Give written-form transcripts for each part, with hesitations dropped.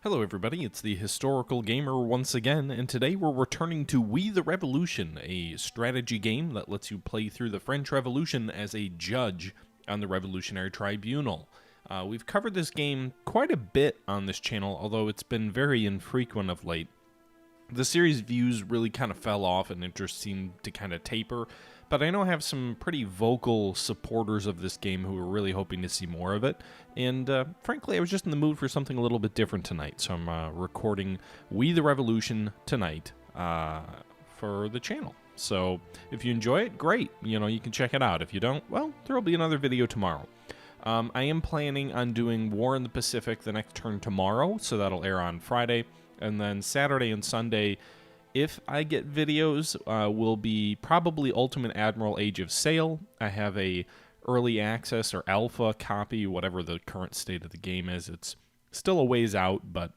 Hello everybody, it's the Historical Gamer once again, and today we're returning to We the Revolution, a strategy game that lets you play through the French Revolution as a judge on the Revolutionary Tribunal. We've covered this game quite a bit on this channel, although it's been very infrequent of late. The series views really kind of fell off and interest seemed to kind of taper, but I know I have some pretty vocal supporters of this game who are really hoping to see more of it, and frankly I was just in the mood for something a little bit different tonight, so I'm recording We the Revolution tonight for the channel. So if you enjoy it, great, you can check it out. If you don't, well, there'll be another video tomorrow. I am planning on doing War in the Pacific the next turn tomorrow, so that'll air on Friday. And then Saturday and Sunday, if I get videos, will be probably Ultimate Admiral Age of Sail. I have a early access or alpha copy, whatever the current state of the game is. It's still a ways out, but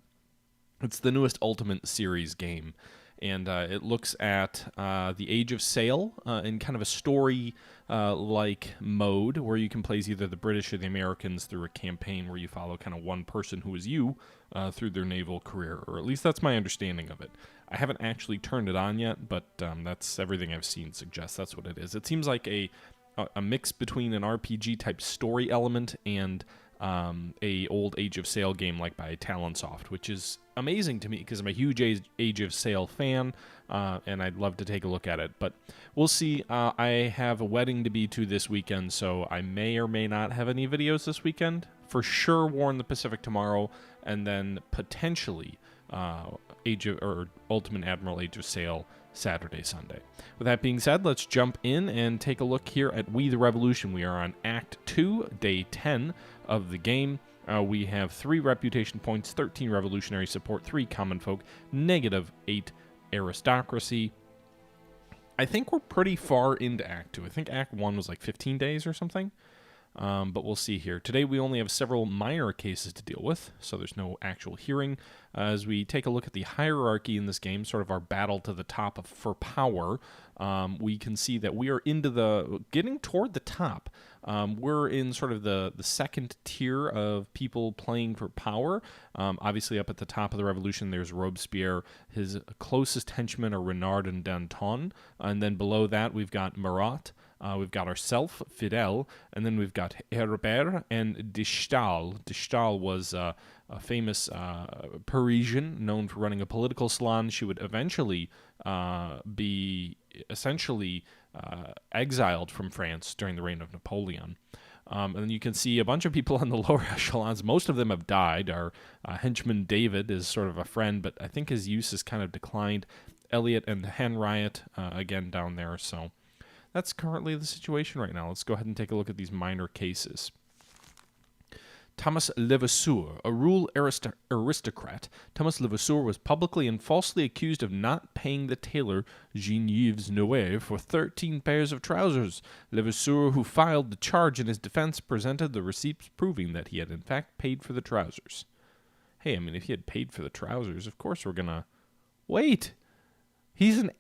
it's the newest Ultimate Series game. And it looks at the Age of Sail in kind of a story-like mode where you can play as either the British or the Americans through a campaign where you follow kind of one person who is you through their naval career, or at least that's my understanding of it. I haven't actually turned it on yet, but that's everything I've seen suggests that's what it is. It seems like a mix between an RPG-type story element and a old Age of Sail game like by Talonsoft, which is amazing to me because I'm a huge Age of Sail fan, and I'd love to take a look at it. But we'll see. I have a wedding to be to this weekend, so I may or may not have any videos this weekend. For sure, War in the Pacific tomorrow, and then potentially Ultimate Admiral Age of Sail Saturday, Sunday. With that being said, let's jump in and take a look here at We the Revolution. We are on Act 2, Day 10 of the game. We have 3 reputation points, 13 revolutionary support, 3 common folk, -8 aristocracy. I think we're pretty far into Act 2. I think Act 1 was like 15 days or something. But we'll see here. Today we only have several minor cases to deal with, so there's no actual hearing. As we take a look at the hierarchy in this game, sort of our battle to the top for power, we can see that we are getting toward the top. We're in sort of the second tier of people playing for power. Obviously up at the top of the revolution there's Robespierre. His closest henchmen are Renard and Danton, and then below that we've got Marat. We've got ourself, Fidel, and then we've got Herbert and de Stael. De Stael was a famous Parisian known for running a political salon. She would eventually be essentially exiled from France during the reign of Napoleon. And then you can see a bunch of people on the lower echelons. Most of them have died. Our henchman David is sort of a friend, but I think his use has kind of declined. Elliot and Henriette, again, down there, so that's currently the situation right now. Let's go ahead and take a look at these minor cases. Thomas Levasseur, a rural aristocrat. Thomas Levasseur was publicly and falsely accused of not paying the tailor Geneviève Noé for 13 pairs of trousers. Levasseur, who filed the charge in his defense, presented the receipts proving that he had in fact paid for the trousers. Hey, I mean, if he had paid for the trousers, of course we're gonna... Wait! He's an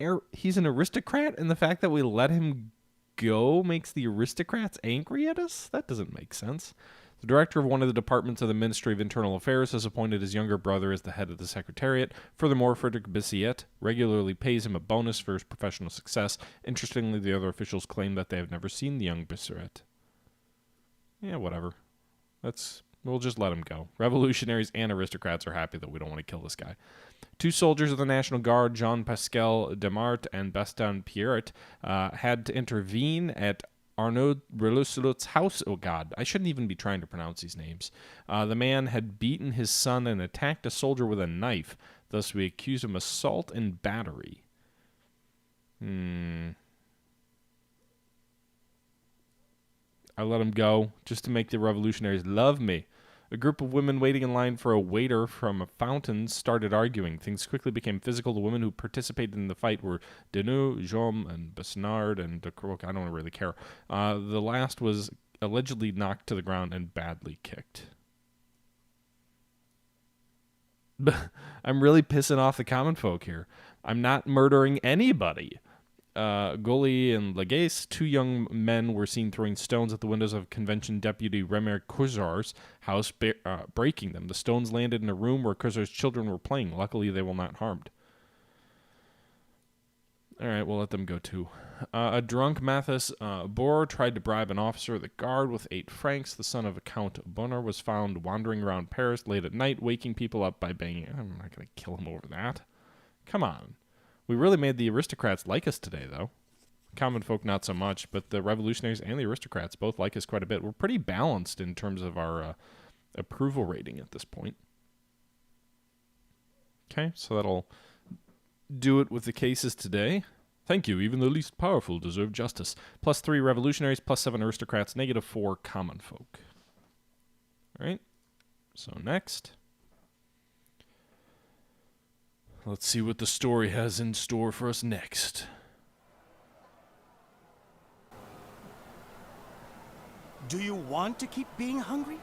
aristocrat, and the fact that we let him go makes the aristocrats angry at us? That doesn't make sense. The director of one of the departments of the Ministry of Internal Affairs has appointed his younger brother as the head of the Secretariat. Furthermore, Frederick Bessiet regularly pays him a bonus for his professional success. Interestingly, the other officials claim that they have never seen the young Bessiet. Yeah, whatever. We'll just let him go. Revolutionaries and aristocrats are happy that we don't want to kill this guy. 2 soldiers of the National Guard, Jean-Pascal Demart and Bastin Pierret, had to intervene at Arnaud Reloselot's house. Oh, God, I shouldn't even be trying to pronounce these names. The man had beaten his son and attacked a soldier with a knife. Thus, we accuse him of assault and battery. I let him go just to make the revolutionaries love me. A group of women waiting in line for a waiter from a fountain started arguing. Things quickly became physical. The women who participated in the fight were Deneau, Jaume, and Besnard, and de Croc. I don't really care. The last was allegedly knocked to the ground and badly kicked. I'm really pissing off the common folk here. I'm not murdering anybody. Gully and Legace, 2 young men were seen throwing stones at the windows of Convention Deputy Remer Kuzar's house, breaking them. The stones landed in a room where Kuzar's children were playing. Luckily, they were not harmed. All right, we'll let them go too. A drunk Mathis Bohr tried to bribe an officer of the guard with 8 francs. The son of Count Bonner was found wandering around Paris late at night, waking people up by banging. I'm not going to kill him over that. Come on. We really made the aristocrats like us today, though. Common folk, not so much, but the revolutionaries and the aristocrats both like us quite a bit. We're pretty balanced in terms of our approval rating at this point. Okay, so that'll do it with the cases today. Thank you. Even the least powerful deserve justice. +3 revolutionaries, +7 aristocrats, -4 common folk. All right, so next. Let's see what the story has in store for us next. Do you want to keep being hungry?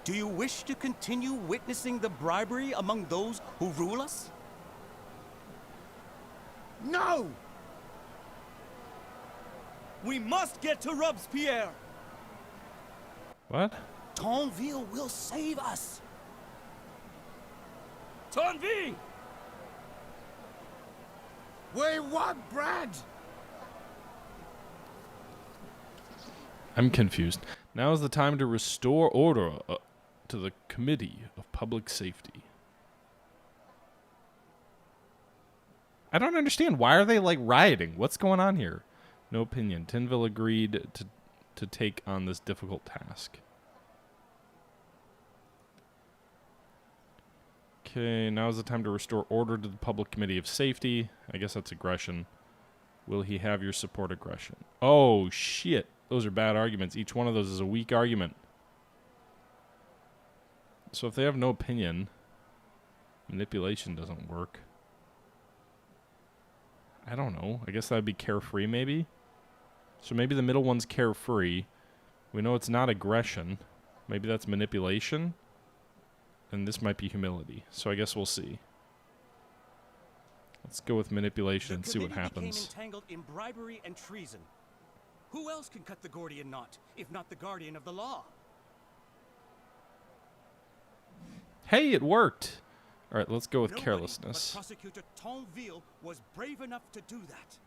Do you wish to continue witnessing the bribery among those who rule us? No! We must get to Robespierre! What? Tonville will save us! Tonville! We want bread! I'm confused. Now is the time to restore order to the Committee of Public Safety. I don't understand. Why are they, like, rioting? What's going on here? No opinion. Tinville agreed to take on this difficult task. Okay, now is the time to restore order to the Public Committee of Safety. I guess that's aggression. Will he have your support? Aggression? Oh, shit. Those are bad arguments. Each one of those is a weak argument. So if they have no opinion, manipulation doesn't work. I don't know. I guess that would be carefree, maybe? So maybe the middle one's carefree. We know it's not aggression. Maybe that's manipulation. And this might be humility. So I guess we'll see. Let's go with manipulation and see what happens. The committee became entangled in bribery and treason. Who else can cut the Gordian knot, if not the guardian of the law? Hey, it worked! Alright, let's go with Nobody carelessness. but Prosecutor Tonville was brave enough to do that.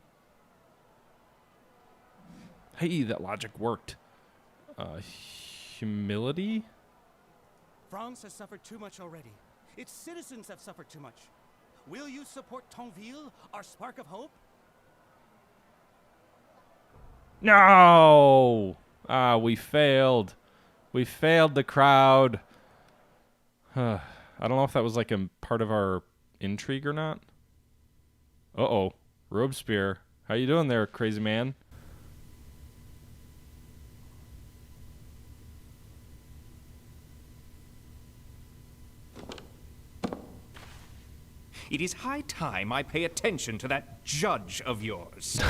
Hey, that logic worked. Humility? France has suffered too much already. Its citizens have suffered too much. Will you support Tonville, our spark of hope? No! Ah, we failed. We failed the crowd. I don't know if that was like a part of our intrigue or not. Uh-oh. Robespierre. How you doing there, crazy man? It is high time I pay attention to that judge of yours.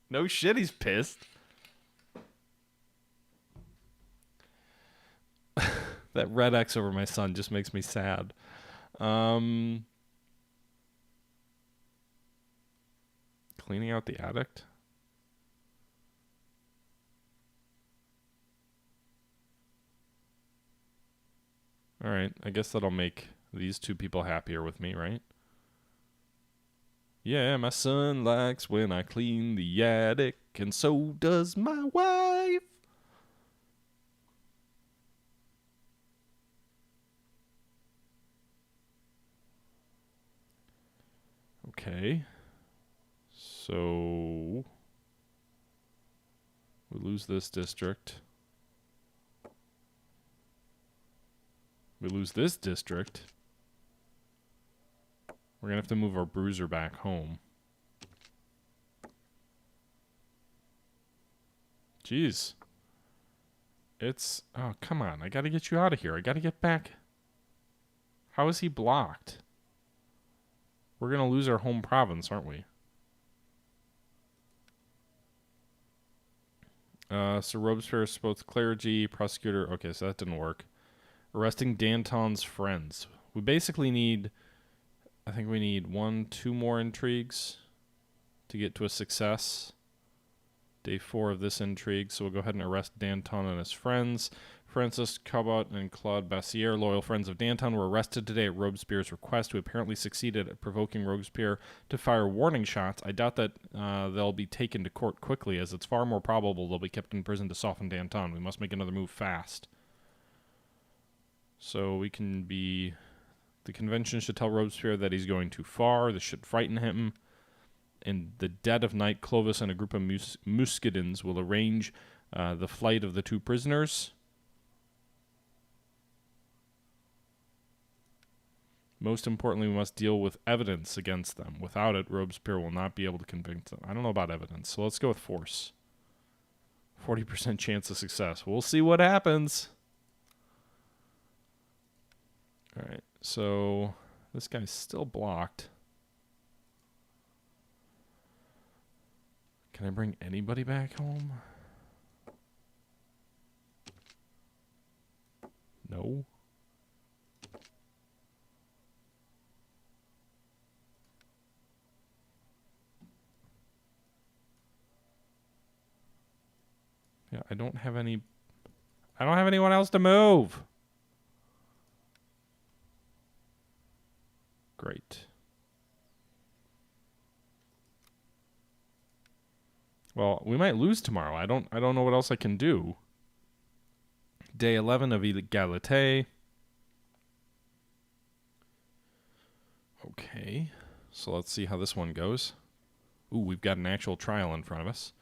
No shit, he's pissed. That red X over my son just makes me sad. Cleaning out the addict? Alright, I guess that'll make these 2 people happier with me, right? Yeah, my son likes when I clean the attic, and so does my wife. Okay. So we lose this district. We lose this district. We're going to have to move our bruiser back home. Jeez. It's... Oh, come on. I got to get you out of here. I got to get back. How is he blocked? We're going to lose our home province, aren't we? So Robespierre spoke to clergy, prosecutor... Okay, so that didn't work. Arresting Danton's friends. We basically need... I think we need 2 more intrigues to get to a success. Day 4 of this intrigue, so we'll go ahead and arrest Danton and his friends. Francis Cabot and Claude Bassier, loyal friends of Danton, were arrested today at Robespierre's request, who apparently succeeded at provoking Robespierre to fire warning shots. I doubt that they'll be taken to court quickly, as it's far more probable they'll be kept in prison to soften Danton. We must make another move fast. So we can be... The convention should tell Robespierre that he's going too far. This should frighten him. In the dead of night, Clovis and a group of Muscadins will arrange the flight of the 2 prisoners. Most importantly, we must deal with evidence against them. Without it, Robespierre will not be able to convict them. I don't know about evidence, so let's go with force. 40% chance of success. We'll see what happens. All right, so this guy's still blocked. Can I bring anybody back home? No. Yeah, I don't have anyone else to move. Great. Well, we might lose tomorrow. I don't know what else I can do. Day 11 of Egalité. Okay. So let's see how this one goes. Ooh, we've got an actual trial in front of us.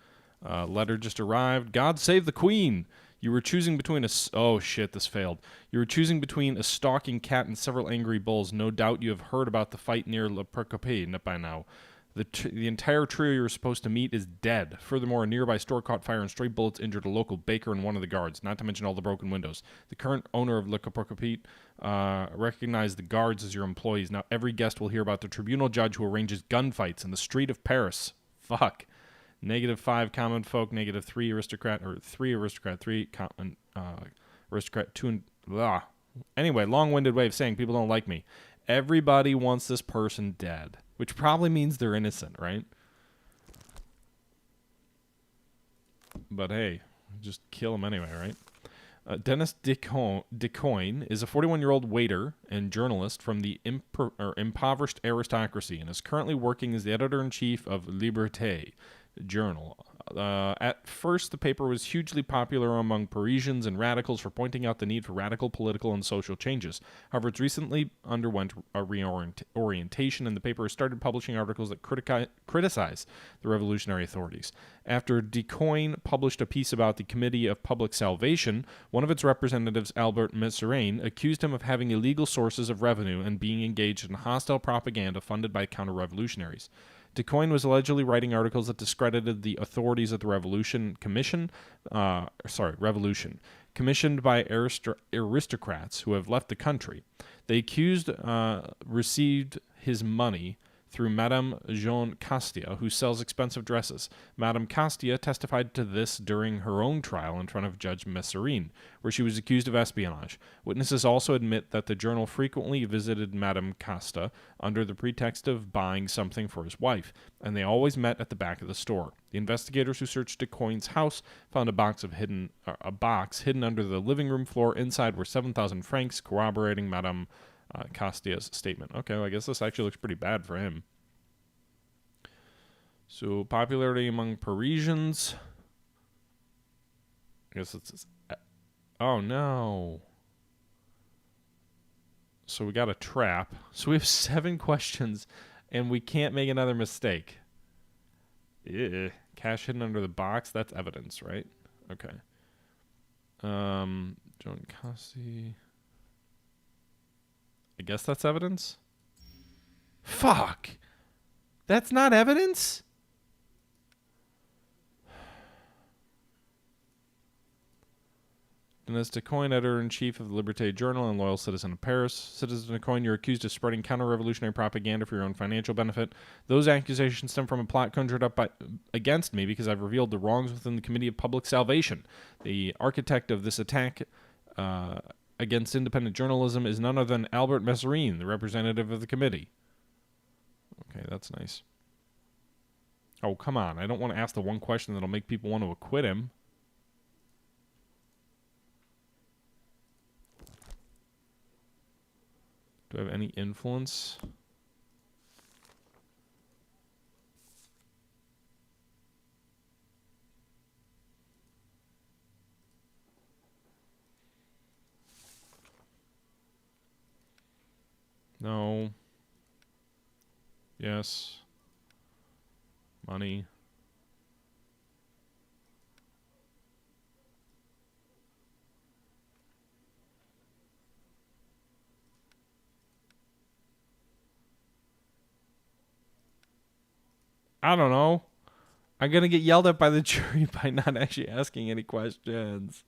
Letter just arrived. God save the Queen! You were choosing between oh shit, this failed. You were choosing between a stalking cat and several angry bulls. No doubt you have heard about the fight near Le Percopé by now. The entire trio you were supposed to meet is dead. Furthermore, a nearby store caught fire and stray bullets injured a local baker and one of the guards, not to mention all the broken windows. The current owner of Le Percopé recognized the guards as your employees. Now every guest will hear about the tribunal judge who arranges gunfights in the street of Paris. Fuck. -5 common folk, -3 aristocrat, or 3 aristocrat, 3 common aristocrat, 2 and blah. Anyway, long-winded way of saying people don't like me. Everybody wants this person dead, which probably means they're innocent, right? But hey, just kill them anyway, right? Dennis Decoyne is a 41-year-old waiter and journalist from the impoverished aristocracy and is currently working as the editor-in-chief of Liberté journal. At first, the paper was hugely popular among Parisians and radicals for pointing out the need for radical political and social changes. However, it's recently underwent a reorientation, and the paper has started publishing articles that criticize the revolutionary authorities. After Decoyne published a piece about the Committee of Public Salvation, one of its representatives, Albert Mesrain, accused him of having illegal sources of revenue and being engaged in hostile propaganda funded by counter-revolutionaries. Decoyne was allegedly writing articles that discredited the authorities of the Revolution, commissioned by aristocrats who have left the country. The accused received his money through Madame Jean Castia, who sells expensive dresses. Madame Castia testified to this during her own trial in front of Judge Messerine, where she was accused of espionage. Witnesses also admit that the journal frequently visited Madame Casta under the pretext of buying something for his wife, and they always met at the back of the store. The investigators who searched Decoyne's house found a box hidden under the living room floor. Inside were 7,000 francs, corroborating Madame Castia's statement. Okay, well, I guess this actually looks pretty bad for him. So, popularity among Parisians. I guess it's... Oh, no. So we got a trap. So we have 7 questions, and we can't make another mistake. Ew. Cash hidden under the box? That's evidence, right? Okay. John Cassi... I guess that's evidence? Fuck! That's not evidence? Dennis Decoyne, editor-in-chief of the Liberté Journal and loyal citizen of Paris. Citizen Decoyne, you're accused of spreading counter-revolutionary propaganda for your own financial benefit. Those accusations stem from a plot conjured up against me because I've revealed the wrongs within the Committee of Public Salvation. The architect of this attack against independent journalism is none other than Albert Messerine, the representative of the committee. Okay, that's nice. Oh, come on. I don't want to ask the one question that'll make people want to acquit him. Do I have any influence? No. Yes. Money. I don't know. I'm going to get yelled at by the jury by not actually asking any questions.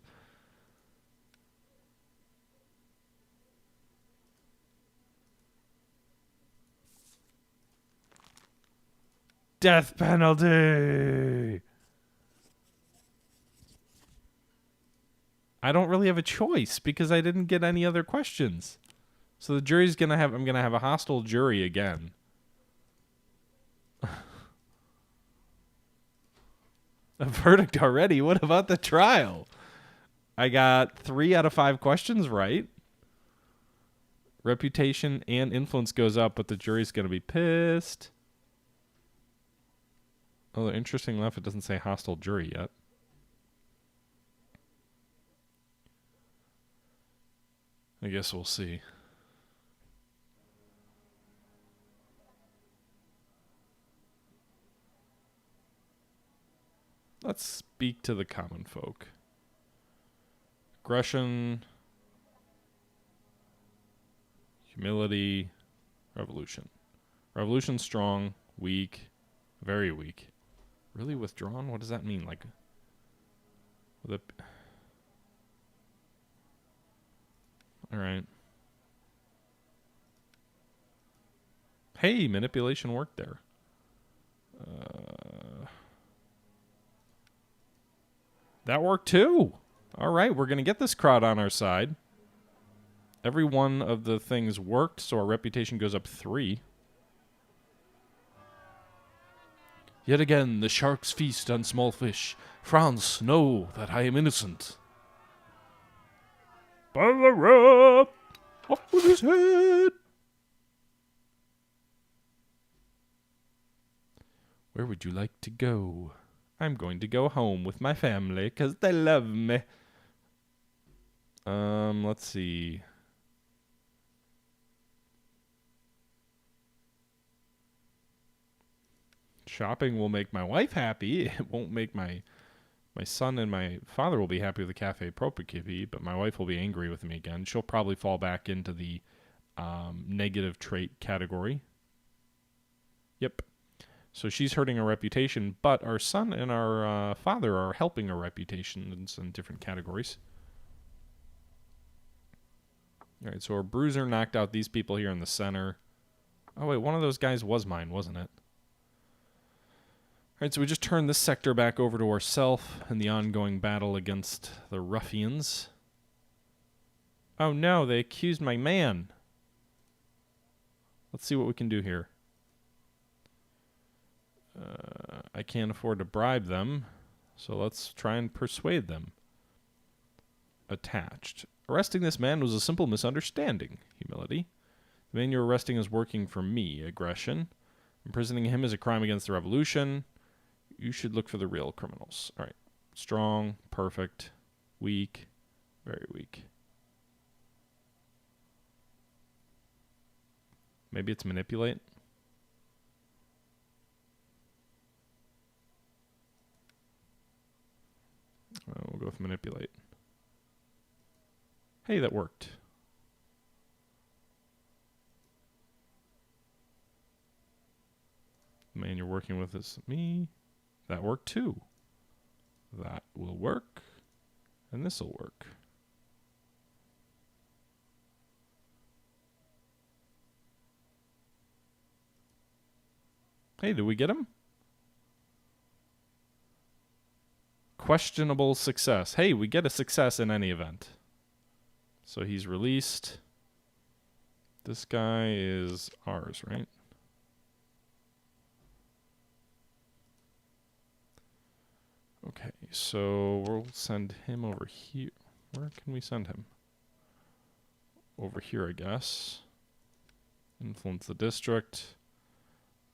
Death penalty. I don't really have a choice because I didn't get any other questions. So the jury's going to have, I'm going to have a hostile jury again. A verdict already? What about the trial? I got 3 out of 5 questions right. Reputation and influence goes up, but the jury's going to be pissed. Oh, interesting enough, it doesn't say hostile jury yet. I guess we'll see. Let's speak to the common folk. Aggression, humility, revolution. Revolution strong, weak, very weak. Really withdrawn? What does that mean? Like, with a... All right. Hey, manipulation worked there. That worked too. All right, we're going to get this crowd on our side. Every one of the things worked, so our reputation goes up 3. Yet again, the sharks feast on small fish. France, know that I am innocent. By the rope, off with his head. Where would you like to go? I'm going to go home with my family because they love me. Let's see. Shopping will make my wife happy. It won't make my son and my father will be happy with the cafe propriété, but my wife will be angry with me again. She'll probably fall back into the negative trait category. Yep. So she's hurting our reputation, but our son and our father are helping our reputations in different categories. All right, so our bruiser knocked out these people here in the center. Oh, wait, one of those guys was mine, wasn't it? All right, so we just turned this sector back over to ourselves in the ongoing battle against the ruffians. Oh, no, they accused my man. Let's see what we can do here. I can't afford to bribe them, so let's try and persuade them. Attached. Arresting this man was a simple misunderstanding. Humility. The man you're arresting is working for me. Aggression. Imprisoning him is a crime against the revolution. You should look for the real criminals. All right. Strong. Perfect. Weak. Very weak. Maybe it's manipulate. We'll go with manipulate. Hey, that worked. The man you're working with is me. That worked too. That will work. And this will work. Hey, did we get him? Questionable success. Hey, we get a success in any event. So he's released. This guy is ours, right? Okay, so we'll send him over here. Where can we send him? Over here, I guess. Influence the district.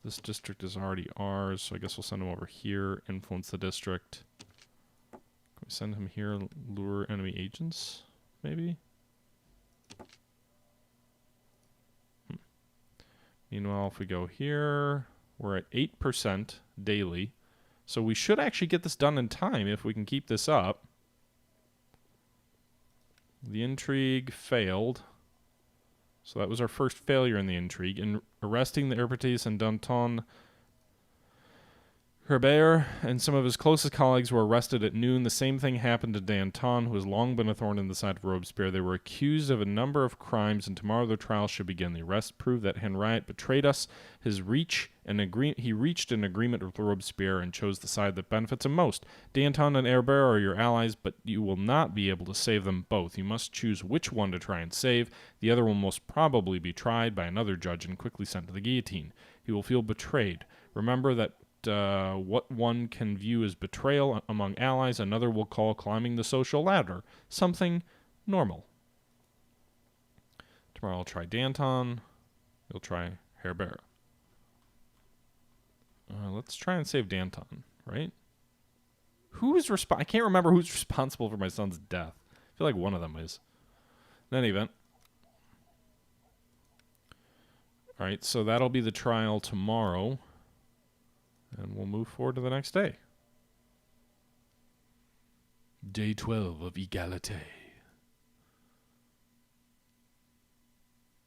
This district is already ours, so I guess we'll send him over here. Influence the district. Can we send him here? Lure enemy agents, maybe? Meanwhile, if we go here, we're at 8% daily. So we should actually get this done in time if we can keep this up. The intrigue failed. So that was our first failure in the intrigue. In arresting the Herpetes and Danton, Herbert and some of his closest colleagues were arrested at noon. The same thing happened to Danton, who has long been a thorn in the side of Robespierre. They were accused of a number of crimes, and tomorrow their trial should begin. The arrest proved that Henriot betrayed us. He reached an agreement with Robespierre and chose the side that benefits him most. Danton and Herbert are your allies, but you will not be able to save them both. You must choose which one to try and save. The other will most probably be tried by another judge and quickly sent to the guillotine. He will feel betrayed. Remember that what one can view as betrayal among allies, another will call climbing the social ladder something normal. Tomorrow I'll try Danton. You'll try Herbert. Let's try and save Danton, right? I can't remember who's responsible for my son's death. I feel like one of them is. In any event. Alright, so that'll be the trial tomorrow. And we'll move forward to the next day. Day 12 of Egalite.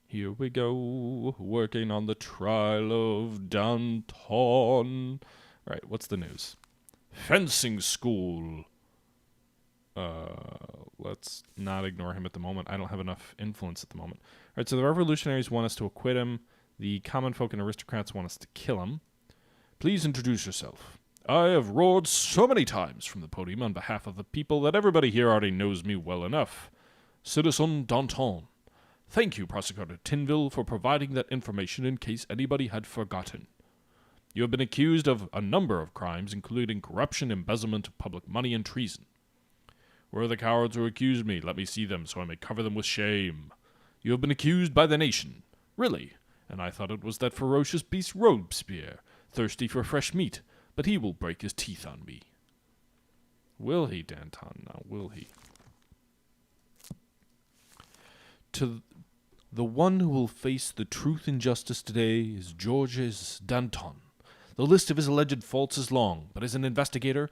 Here we go, working on the trial of Danton. Alright, what's the news? Fencing school. Let's not ignore him at the moment. I don't have enough influence at the moment. Alright, so the revolutionaries want us to acquit him. The common folk and aristocrats want us to kill him. Please introduce yourself. I have roared so many times from the podium on behalf of the people that everybody here already knows me well enough. Citizen Danton. Thank you, Prosecutor Tinville, for providing that information in case anybody had forgotten. You have been accused of a number of crimes, including corruption, embezzlement of public money, and treason. Where are the cowards who accused me? Let me see them so I may cover them with shame. You have been accused by the nation. Really? And I thought it was that ferocious beast Robespierre, thirsty for fresh meat, but he will break his teeth on me. Will he, Danton? Now, will he? To the one who will face the truth and justice today is Georges Danton. The list of his alleged faults is long, but as an investigator,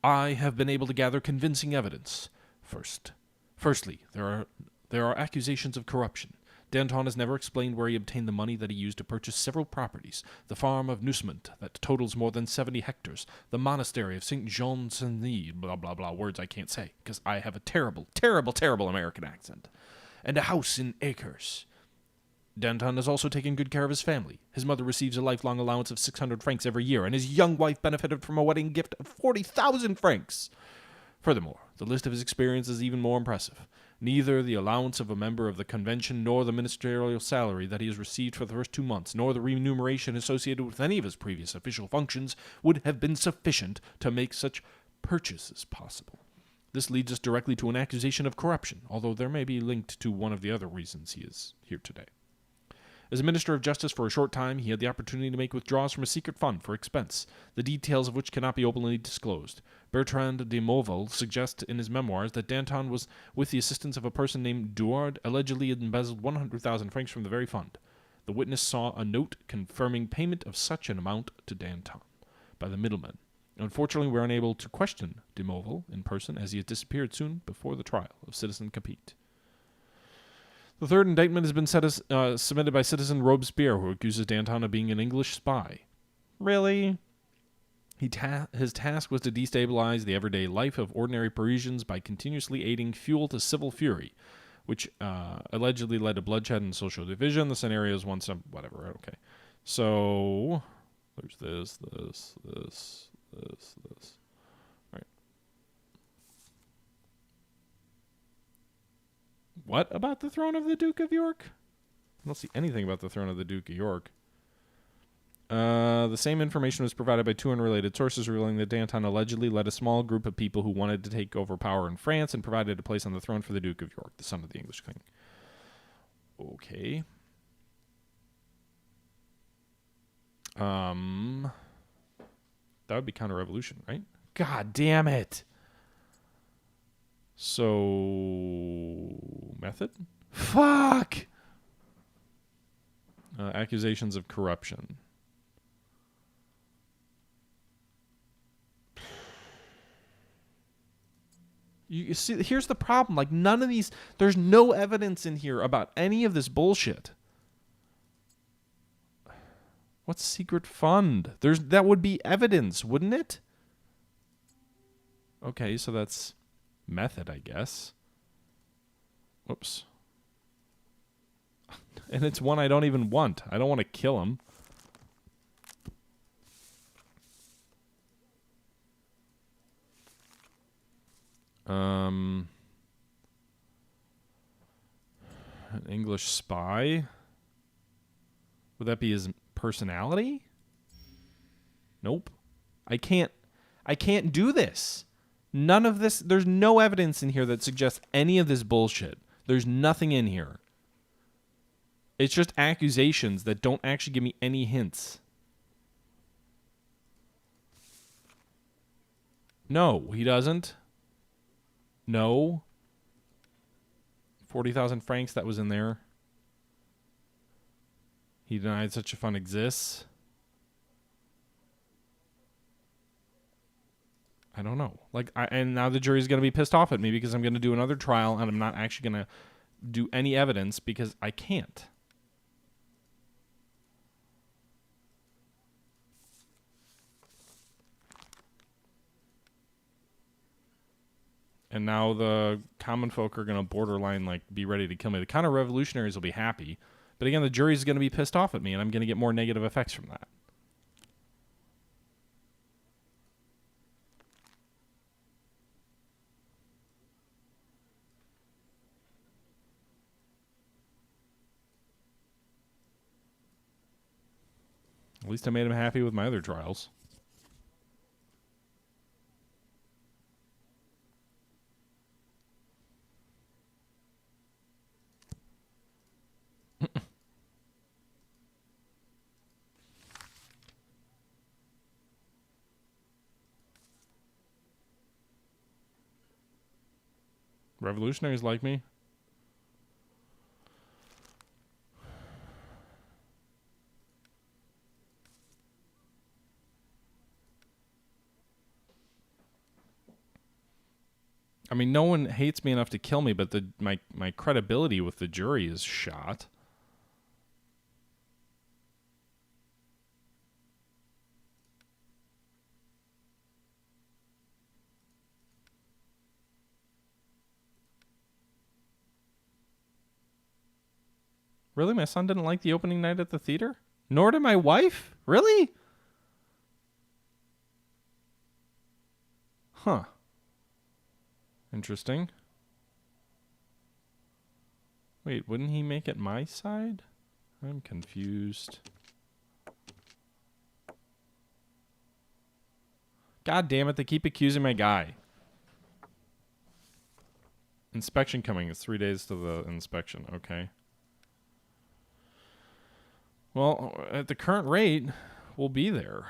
I have been able to gather convincing evidence. Firstly, there are accusations of corruption. Danton has never explained where he obtained the money that he used to purchase several properties. The farm of Nucement, that totals more than 70 hectares. The monastery of St. Jean-Saint-Denis, blah, blah, blah, words I can't say, because I have a terrible, terrible, terrible American accent. And a house in Acres. Danton has also taken good care of his family. His mother receives a lifelong allowance of 600 francs every year, and his young wife benefited from a wedding gift of 40,000 francs. Furthermore, the list of his experience is even more impressive. Neither the allowance of a member of the convention nor the ministerial salary that he has received for the first 2 months, nor the remuneration associated with any of his previous official functions would have been sufficient to make such purchases possible. This leads us directly to an accusation of corruption, although there may be linked to one of the other reasons he is here today. As a Minister of Justice for a short time, he had the opportunity to make withdrawals from a secret fund for expense, the details of which cannot be openly disclosed. Bertrand de Mauville suggests in his memoirs that Danton was, with the assistance of a person named Duard, allegedly embezzled 100,000 francs from the very fund. The witness saw a note confirming payment of such an amount to Danton by the middleman. Unfortunately, we are unable to question de Mauville in person, as he has disappeared soon before the trial of Citizen Capet. The third indictment has been submitted by Citizen Robespierre, who accuses Danton of being an English spy. Really? His task was to destabilize the everyday life of ordinary Parisians by continuously aiding fuel to civil fury, which allegedly led to bloodshed and social division. The scenario is whatever. Okay. So, there's this. All right. What about the throne of the Duke of York? I don't see anything about the throne of the Duke of York. The same information was provided by two unrelated sources, revealing that Danton allegedly led a small group of people who wanted to take over power in France and provided a place on the throne for the Duke of York, the son of the English king. Okay. That would be counter-revolution, right? God damn it. So, method? Fuck! Accusations of corruption. You see, here's the problem. Like, none of these, there's no evidence in here about any of this bullshit. What's secret fund? That would be evidence, wouldn't it? Okay, so that's method, I guess. Whoops. And it's one I don't even want. I don't want to kill him. An English spy? Would that be his personality? Nope. I can't do this. None of this, there's no evidence in here that suggests any of this bullshit. There's nothing in here. It's just accusations that don't actually give me any hints. No, he doesn't. No. 40,000 francs, that was in there. He denied such a fund exists. I don't know. Like, and now the jury's going to be pissed off at me because I'm going to do another trial and I'm not actually going to do any evidence because I can't. And now the common folk are going to borderline, like, be ready to kill me. The counter-revolutionaries will be happy. But again, the jury's going to be pissed off at me, and I'm going to get more negative effects from that. At least I made him happy with my other trials. Revolutionaries like me. I mean, no one hates me enough to kill me, but my credibility with the jury is shot. Really? My son didn't like the opening night at the theater? Nor did my wife? Really? Huh. Interesting. Wait, wouldn't he make it my side? I'm confused. God damn it, they keep accusing my guy. Inspection coming. It's 3 days to the inspection. Okay. Well, at the current rate, we'll be there.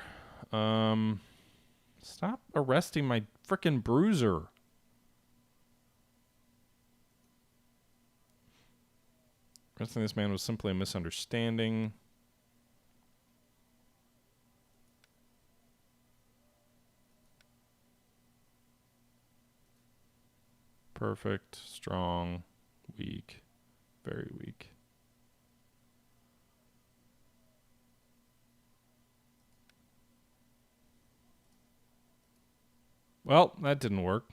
Stop arresting my frickin' bruiser. Arresting this man was simply a misunderstanding. Perfect, strong, weak, very weak. Well, that didn't work.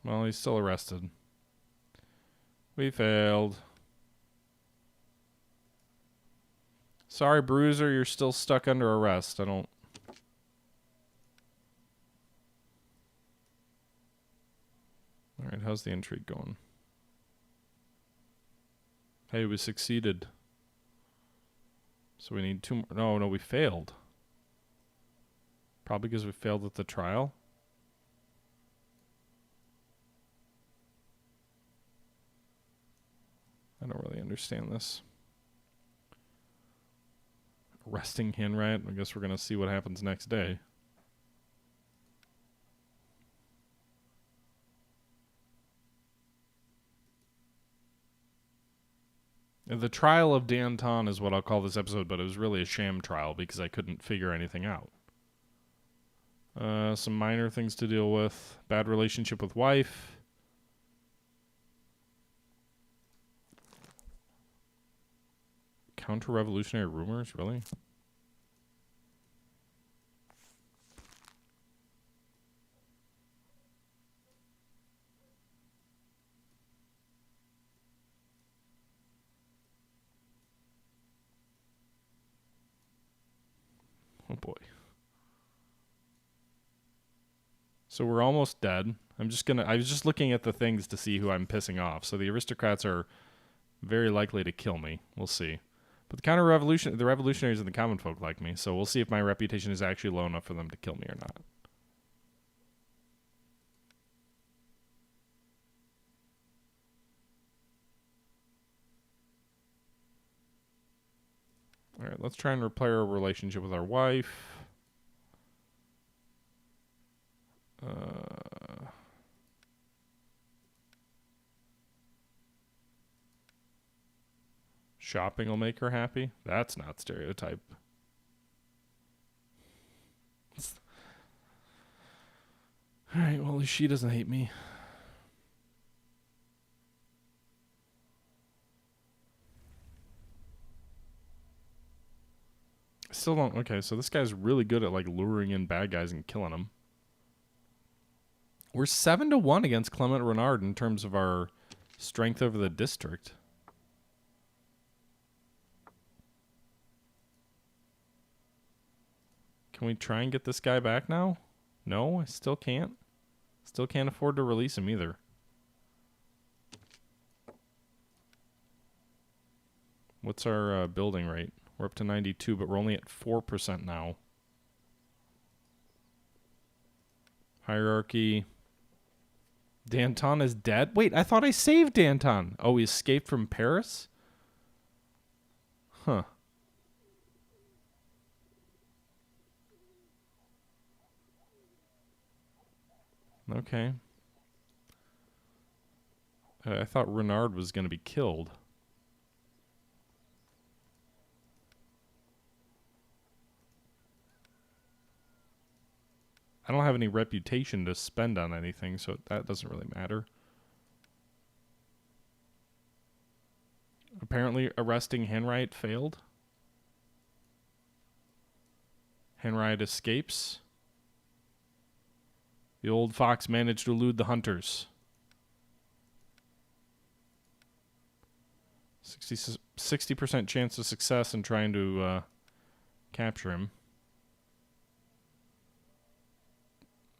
Well, he's still arrested. We failed. Sorry, Bruiser, you're still stuck under arrest. I don't... how's the intrigue going? Hey, we succeeded. So we need 2 more. No, we failed. Probably because we failed at the trial. I don't really understand this. Arresting handwright. I guess we're going to see what happens next day. The trial of Danton is what I'll call this episode, but it was really a sham trial because I couldn't figure anything out. Some minor things to deal with. Bad relationship with wife. Counter-revolutionary rumors, really? Oh boy. So we're almost dead. I was just looking at the things to see who I'm pissing off. So the aristocrats are very likely to kill me. We'll see. But the the revolutionaries and the common folk like me. So we'll see if my reputation is actually low enough for them to kill me or not. All right, let's try and repair our relationship with our wife. Shopping will make her happy. That's not stereotype. All right, well, at least she doesn't hate me. Still don't. Okay, so this guy's really good at like luring in bad guys and killing them. We're 7-1 against Clement Renard in terms of our strength over the district. Can we try and get this guy back now? No, I still can't. Still can't afford to release him either. What's our building rate? We're up to 92, but we're only at 4% now. Hierarchy. Danton is dead? Wait, I thought I saved Danton. Oh, he escaped from Paris? Huh. Okay. I thought Renard was going to be killed. I don't have any reputation to spend on anything, so that doesn't really matter. Apparently, arresting Henriette failed. Henriette escapes. The old fox managed to elude the hunters. 60% chance of success in trying to capture him.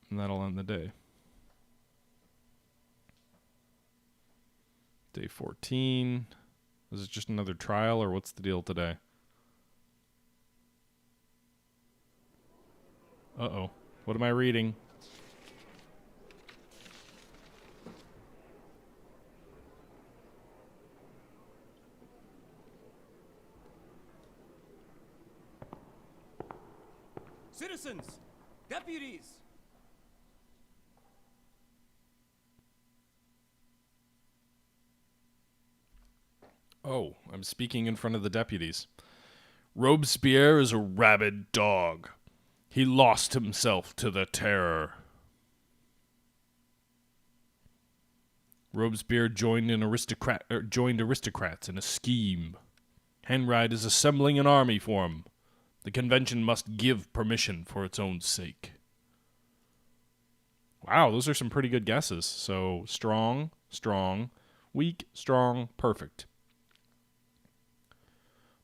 And that'll end the day. Day 14. Is it just another trial, or what's the deal today? Uh-oh. What am I reading? Citizens! Deputies! Oh, I'm speaking in front of the deputies. Robespierre is a rabid dog. He lost himself to the terror. Robespierre joined aristocrats in a scheme. Henriette is assembling an army for him. The convention must give permission for its own sake. Wow, those are some pretty good guesses. So, strong, weak, strong, perfect.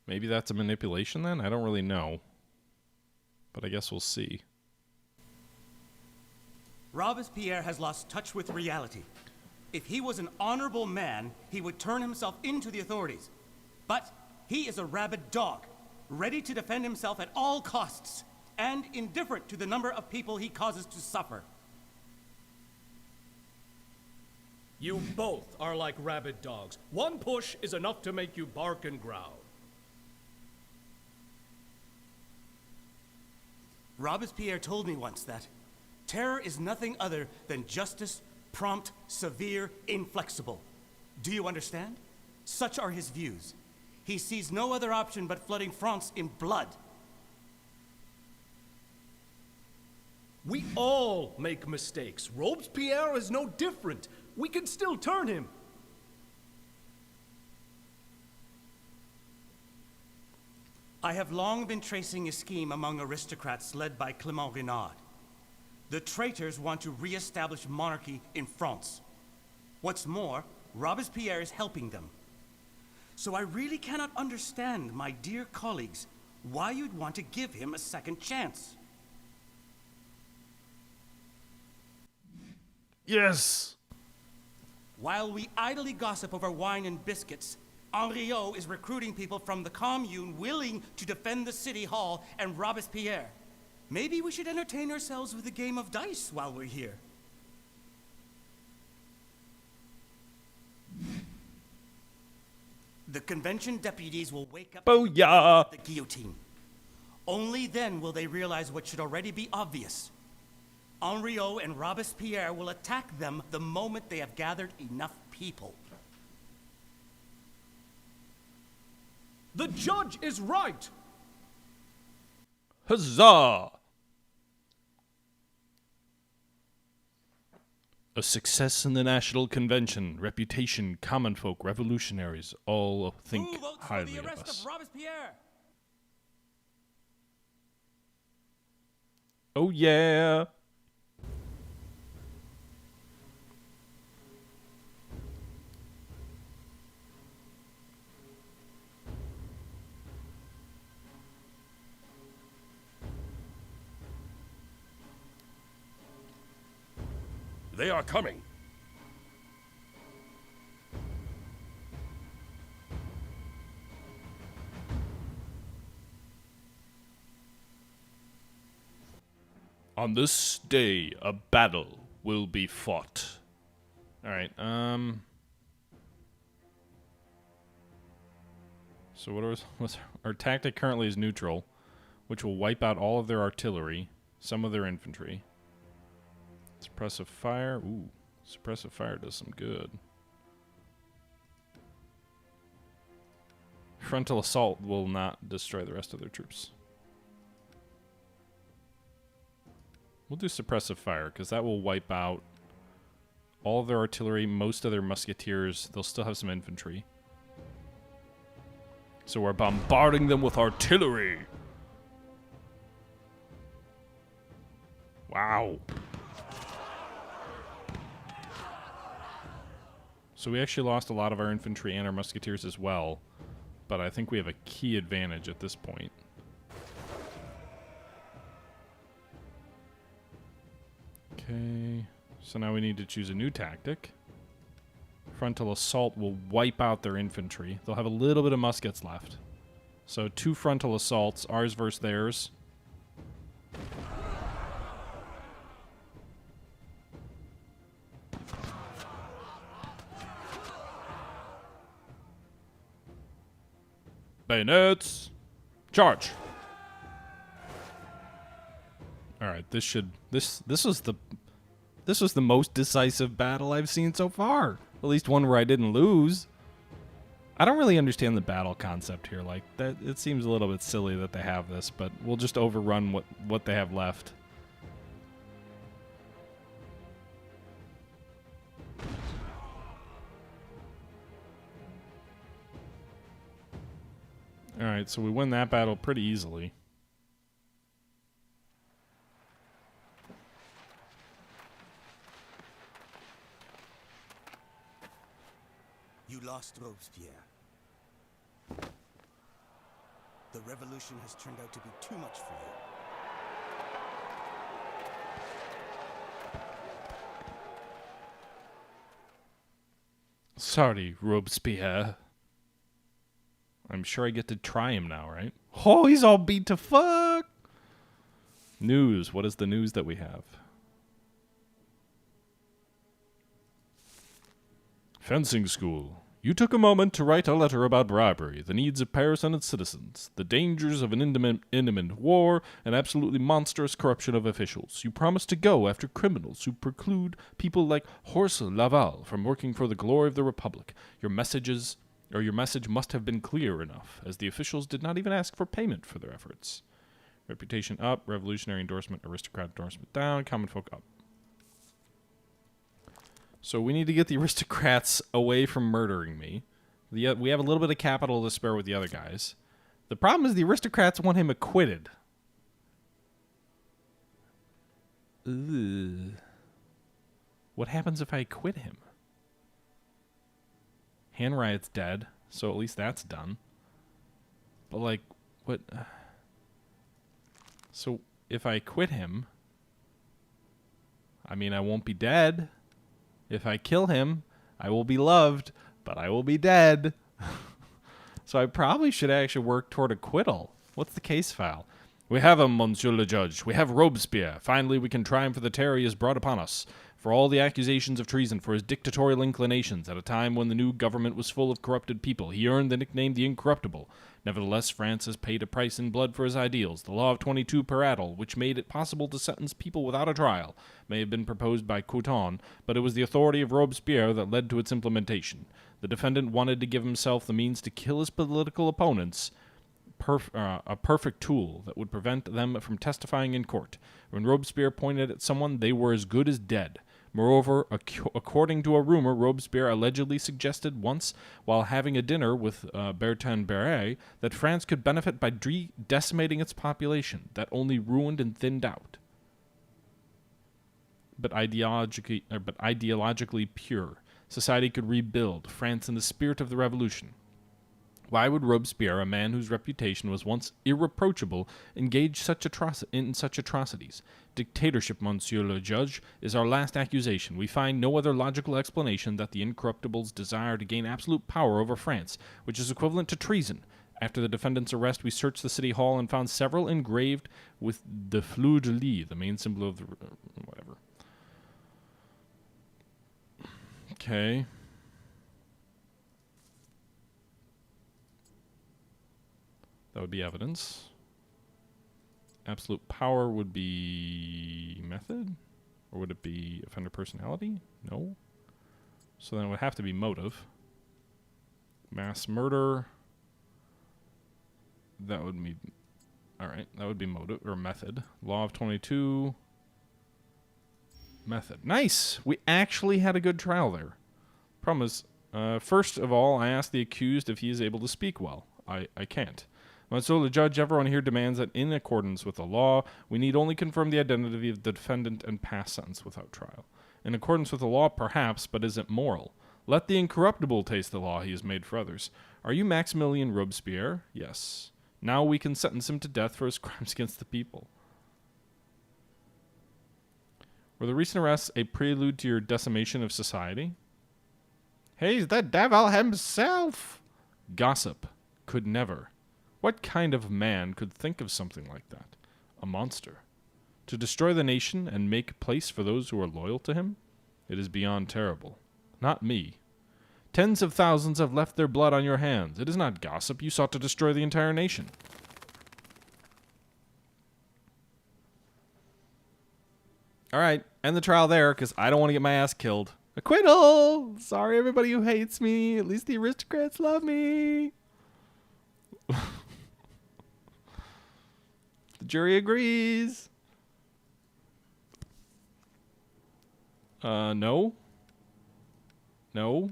Maybe that's a manipulation then? I don't really know. But I guess we'll see. Robespierre has lost touch with reality. If he was an honorable man, he would turn himself into the authorities. But he is a rabid dog, ready to defend himself at all costs, and indifferent to the number of people he causes to suffer. You both are like rabid dogs. One push is enough to make you bark and growl. Robespierre told me once that terror is nothing other than justice, prompt, severe, inflexible. Do you understand? Such are his views. He sees no other option but flooding France in blood. We all make mistakes. Robespierre is no different. We can still turn him. I have long been tracing a scheme among aristocrats led by Clément Renaud. The traitors want to re-establish monarchy in France. What's more, Robespierre is helping them. So I really cannot understand, my dear colleagues, why you'd want to give him a second chance. Yes! While we idly gossip over wine and biscuits, Henriot is recruiting people from the Commune willing to defend the city hall and Robespierre. Maybe we should entertain ourselves with a game of dice while we're here. The convention deputies will wake up Booyah! the guillotine. Only then will they realize what should already be obvious. Henriot and Robespierre will attack them the moment they have gathered enough people. The judge is right! Huzzah! A success in the National Convention, reputation, common folk, revolutionaries, all think Who votes for highly the of arrest us. of Robespierre? Oh yeah! They are coming. On this day, a battle will be fought. Alright, so what's our tactic currently is neutral, which will wipe out all of their artillery, some of their infantry. Suppressive fire. Ooh, suppressive fire does some good. Frontal assault will not destroy the rest of their troops. We'll do suppressive fire, because that will wipe out all of their artillery, most of their musketeers. They'll still have some infantry. So we're bombarding them with artillery. Wow. So we actually lost a lot of our infantry and our musketeers as well, but I think we have a key advantage at this point. Okay, so now we need to choose a new tactic. Frontal assault will wipe out their infantry. They'll have a little bit of muskets left. So 2 frontal assaults, ours versus theirs. Bayonets! Charge! Alright, this was the most decisive battle I've seen so far. At least one where I didn't lose. I don't really understand the battle concept here. Like, that it seems a little bit silly that they have this, but we'll just overrun what they have left. Alright, so we win that battle pretty easily. You lost Robespierre. The revolution has turned out to be too much for you. Sorry, Robespierre. I'm sure I get to try him now, right? Oh, he's all beat to fuck! News. What is the news that we have? Fencing school. You took a moment to write a letter about bribery, the needs of Paris and its citizens, the dangers of an imminent war, and absolutely monstrous corruption of officials. You promised to go after criminals who preclude people like Horst Laval from working for the glory of the Republic. Your message must have been clear enough, as the officials did not even ask for payment for their efforts. Reputation up, revolutionary endorsement, aristocrat endorsement down, common folk up. So we need to get the aristocrats away from murdering me. We have a little bit of capital to spare with the other guys. The problem is the aristocrats want him acquitted. Ugh. What happens if I acquit him? Hand riot's dead, so at least that's done. But like, what? So if I acquit him, I mean, I won't be dead. If I kill him, I will be loved, but I will be dead. So I probably should actually work toward acquittal. What's the case file? We have him, Monsieur le Judge. We have Robespierre. Finally, we can triumph for the terror he has brought upon us. For all the accusations of treason, for his dictatorial inclinations, at a time when the new government was full of corrupted people, he earned the nickname the Incorruptible. Nevertheless, France has paid a price in blood for his ideals. The law of 22 per addle, which made it possible to sentence people without a trial, may have been proposed by Couthon, but it was the authority of Robespierre that led to its implementation. The defendant wanted to give himself the means to kill his political opponents, a perfect tool that would prevent them from testifying in court. When Robespierre pointed at someone, they were as good as dead. Moreover, according to a rumor, Robespierre allegedly suggested once, while having a dinner with Bertin Beret, that France could benefit by decimating its population, that only ruined and thinned out. But ideologically pure, society could rebuild France in the spirit of the revolution. Why would Robespierre, a man whose reputation was once irreproachable, engage in such atrocities? Dictatorship, Monsieur le Judge, is our last accusation. We find no other logical explanation that the Incorruptible's desire to gain absolute power over France, which is equivalent to treason. After the defendant's arrest, we searched the city hall and found several engraved with the fleur-de-lis, the main symbol of the... whatever. Okay. That would be evidence. Absolute power would be method? Or would it be offender personality? No. So then it would have to be motive. Mass murder. That would be... Alright, that would be motive, or method. Law of 22. Method. Nice! We actually had a good trial there. Problem is, first of all, I asked the accused if he is able to speak well. I can't. So the judge, everyone here demands that in accordance with the law, we need only confirm the identity of the defendant and pass sentence without trial. In accordance with the law, perhaps, but is it moral? Let the Incorruptible taste the law he has made for others. Are you Maximilian Robespierre? Yes. Now we can sentence him to death for his crimes against the people. Were the recent arrests a prelude to your decimation of society? He's the devil himself! Gossip. Could never. What kind of man could think of something like that? A monster. To destroy the nation and make place for those who are loyal to him? It is beyond terrible. Not me. Tens of thousands have left their blood on your hands. It is not gossip. You sought to destroy the entire nation. All right, end the trial there, because I don't want to get my ass killed. Acquittal! Sorry, everybody who hates me. At least the aristocrats love me. The jury agrees. No. No.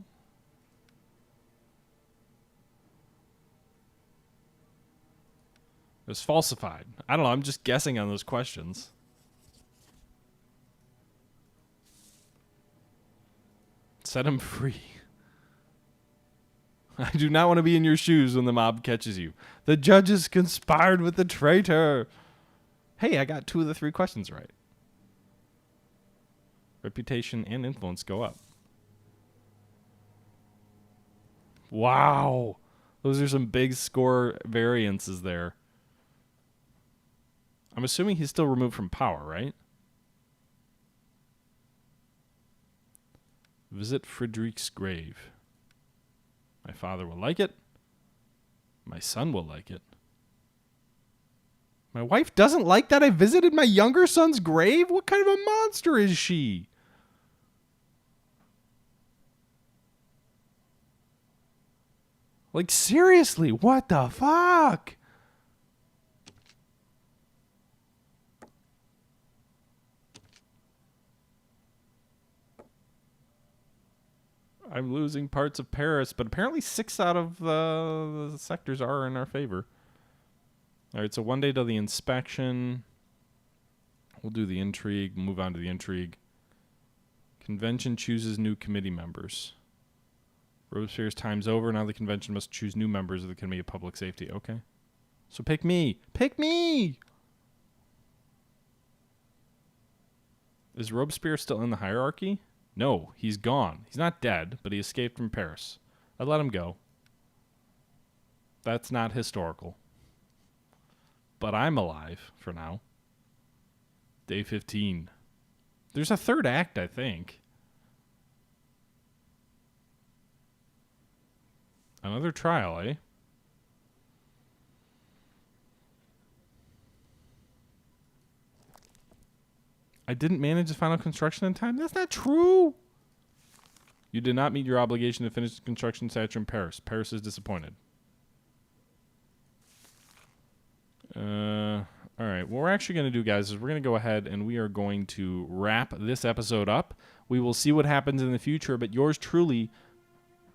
It was falsified. I don't know, I'm just guessing on those questions. Set him free. I do not want to be in your shoes when the mob catches you. The judges conspired with the traitor. Hey, I got 2 of the 3 questions right. Reputation and influence go up. Wow. Those are some big score variances there. I'm assuming he's still removed from power, right? Visit Frederick's grave. My father will like it. My son will like it. My wife doesn't like that I visited my younger son's grave? What kind of a monster is she? Like, seriously, what the fuck? I'm losing parts of Paris, but apparently 6 out of the sectors are in our favor. All right, so 1 day till the inspection. We'll do the intrigue, move on to the intrigue. Convention chooses new committee members. Robespierre's time's over. Now the convention must choose new members of the Committee of Public Safety. Okay. So pick me. Pick me! Is Robespierre still in the hierarchy? No, he's gone. He's not dead, but he escaped from Paris. I'd let him go. That's not historical. But I'm alive for now. Day 15. There's a third act, I think. Another trial, eh? I didn't manage the final construction in time? That's not true! You did not meet your obligation to finish the construction statue in Paris. Paris is disappointed. Alright, what we're actually going to do, guys, is we're going to go ahead and we are going to wrap this episode up. We will see what happens in the future, but yours truly,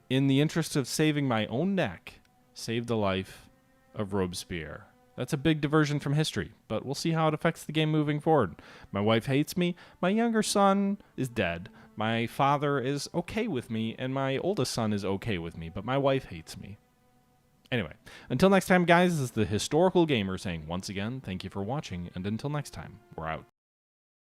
in the interest of saving my own neck, saved the life of Robespierre. That's a big diversion from history, but we'll see how it affects the game moving forward. My wife hates me. My younger son is dead. My father is okay with me, and my oldest son is okay with me, but my wife hates me. Anyway, until next time, guys, this is the Historical Gamer saying once again, thank you for watching, and until next time, we're out.